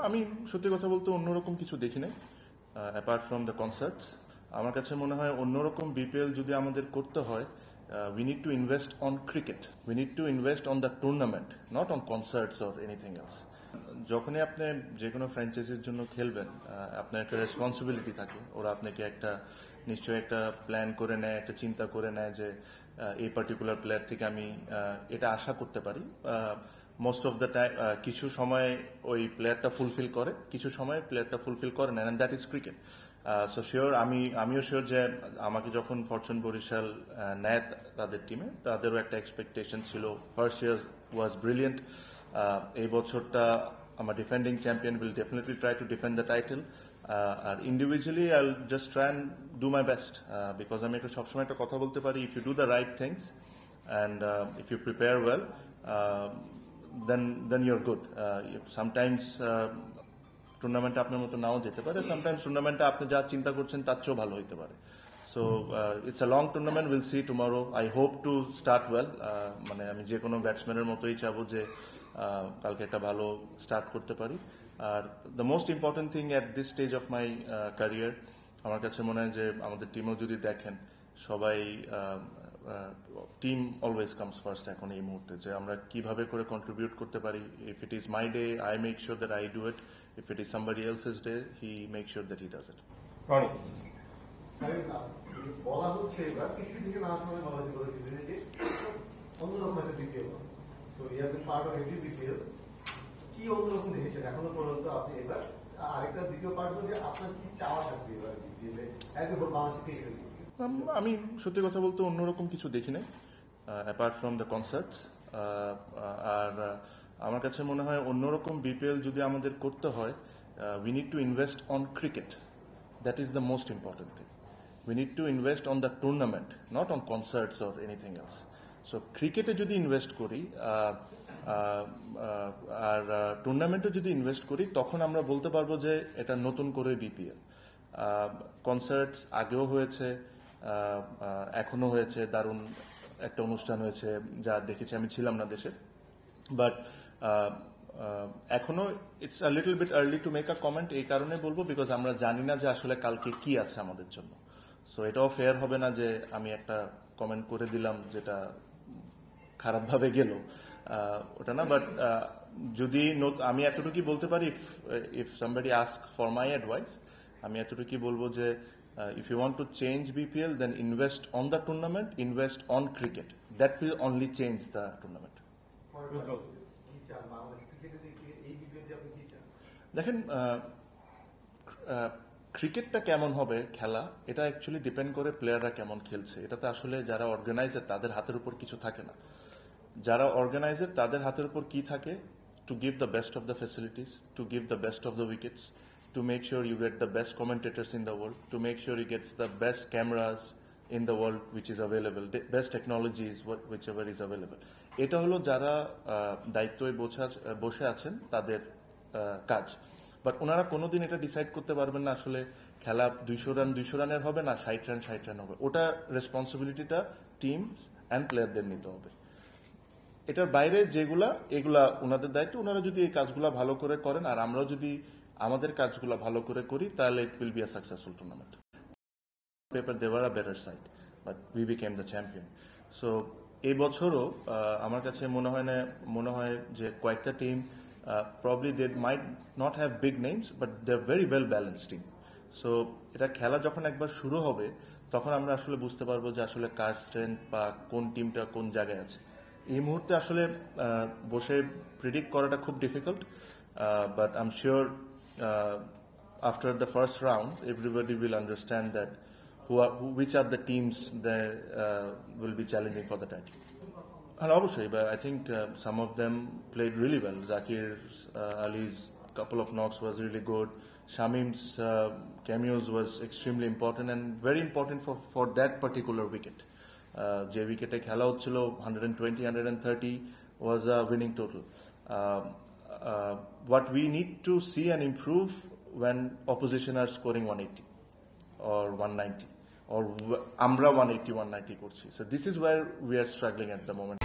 আমি সত্যি কথা বলতে অন্যরকম কিছু দেখি নাই অ্যাপার্ট ফ্রম দ্য কনসার্টস। আমার কাছে মনে হয় অন্যরকম বিপিএল যদি আমাদের করতে হয়, we need to invest on cricket, we need to invest on the tournament, not on concerts or anything else. যখনই আপনি যে কোনো ফ্র্যাঞ্চাইজির জন্য খেলবেন, আপনার একটা রেসপন্সিবিলিটি থাকে। ওরা আপনাকে একটা নিশ্চয়ই একটা প্ল্যান করে নেয়, একটা চিন্তা করে নেয় যে এই পার্টিকুলার প্লেয়ার থেকে আমি এটা আশা করতে পারি। মোস্ট অফ দ্য টাইম কিছু সময় ওই প্লেয়ারটা ফুলফিল করে, কিছু সময় প্লেয়ারটা ফুলফিল করে না, and that is cricket. So sure আমিও শিওর যে আমাকে যখন ফরচুন বরিশাল নেয় তাদের টিমে, তাদেরও একটা এক্সপেকটেশন ছিল। First year was brilliant. এই বছরটা আমার defending champion will definitely try to defend the title. আর individually I will just try and do my best, because আমি একটা সবসময় একটা কথা বলতে পারি, if you do the right things and if you prepare well, then you're good. Sometimes টুর্নামেন্টে আপনার মতো নাও যেতে পারে, সামটাইমস টুর্নামেন্টে আপনি যা চিন্তা করছেন তার চেয়েও ভালো হতে পারে। So it's a long tournament, will see tomorrow. I hope to start well. মানে আমি যে কোনো ব্যাটসম্যানের মতোই চাবো যে কালকে একটা ভালো স্টার্ট করতে পারি। Are the most important thing at this stage of my career, আমার কাছে মনে হয় যে আমাদের টিমও যদি দেখেন, সবাই টিম অলওয়েজ কামস ফার্স্ট এখন এই মুহূর্তে, যে আমরা কিভাবে করে কন্ট্রিবিউট করতে পারি। If it is my day, I make sure that I do it. If it is somebody else's day, he make sure that he does it. বলা হচ্ছে এবার কিছু দিকে না সময় বলা হচ্ছে কিছুদিন থেকে অন্যরকম একটা BPL. So you have been part of every BPL. কি অন্যরকম দেখেছেন এখনো পর্যন্ত আপনি এবার? আরেকটা দ্বিতীয় পার্ট হচ্ছে আপনার কি চাওয়া থাকবে এবার বিপিএলে একদম বাংলাদেশ ক্রিকেটের? আমি সত্যি কথা বলতে অন্যরকম কিছু দেখি নাই অ্যাপার্ট ফ্রম দ্য কনসার্টস। আর আমার কাছে মনে হয় অন্যরকম বিপিএল যদি আমাদের করতে হয়, we need to invest on cricket. That is the most important thing. We need to invest on the tournament, not on concerts or anything else. So ক্রিকেটে যদি ইনভেস্ট করি আর টুর্নামেন্টে যদি ইনভেস্ট করি, তখন আমরা বলতে পারবো যে এটা নতুন করে বিপিএল। কনসার্টস আগেও হয়েছে, এখনো হয়েছে, দারুণ একটা অনুষ্ঠান হয়েছে যা দেখেছি। আমি ছিলাম না দেশে, বাট এখনো it's a little bit early to make a comment. এই কারণে বলবো বিকজ আমরা জানি না যে আসলে কালকে কি আছে আমাদের জন্য। সো এটাও ফেয়ার হবে না যে আমি একটা কমেন্ট করে দিলাম যেটা খারাপভাবে গেল, ওটা না। বাট যদি আমি এতটুকুই বলতে পারি, if somebody ask for my advice, আমি এতটুকুই বলবো যে if you want to change BPL, then invest on the tournament, invest on cricket. That will only change the tournament. দেখেন, ক্রিকেটটা কেমন হবে খেলা, এটা অ্যাকচুয়ালি ডিপেন্ড করে প্লেয়াররা কেমন খেলছে। এটাতে আসলে যারা অর্গানাইজার তাদের হাতের উপর কিছু থাকে না। যারা অর্গানাইজার তাদের হাতের উপর কি থাকে? To give the best of the facilities, to give the best of the wickets, to make sure you get the best commentators in the world, to make sure you get the best cameras in the world which is available, the best technologies whichever is available. এটা হলো যারা দায়িত্বে বসে আছেন তাদের কাজ। But ওনারা কোনোদিন এটা ডিসাইড করতে পারবেন না আসলে খেলা 200 রানের হবে না 60 রান হবে। ওটা রেসপন্সিবিলিটিটা টিম অ্যান্ড প্লেয়ারদের নিতে হবে। এটার বাইরে এগুলা ওনাদের দায়িত্ব। ওনারা যদি এই কাজগুলো ভালো করে করেন আর আমরাও যদি আমাদের কাজগুলো ভালো করে করি, তাহলে it will be a successful tournament. Paper they were a better side, but we became the champion. So এই বছরও আমার কাছে মনে হয় যে কয়েকটা team probably they might not have big names, but they are very well balanced team. So এটা খেলা যখন একবার শুরু হবে, তখন আমরা আসলে বুঝতে পারবো যে আসলে কার স্ট্রেংথ বা কোন টিমটা কোন জায়গায় আছে। এই মুহূর্তে আসলে বসে প্রিডিক্ট করাটা খুব difficult, but I am sure after the first round, everybody will understand that which are the teams that will be challenging for the title. And obviously, but I think some of them played really well. Zakir Ali's couple of knocks was really good. Shamim's cameos was extremely important and very important for that particular wicket. যে উইকেটে খেলা হচ্ছিল 120, 130 was a winning total. What we need to see and improve when opposition are scoring 180 or 190 or আমরা 180, 190 করছি. So this is where we are struggling at the moment.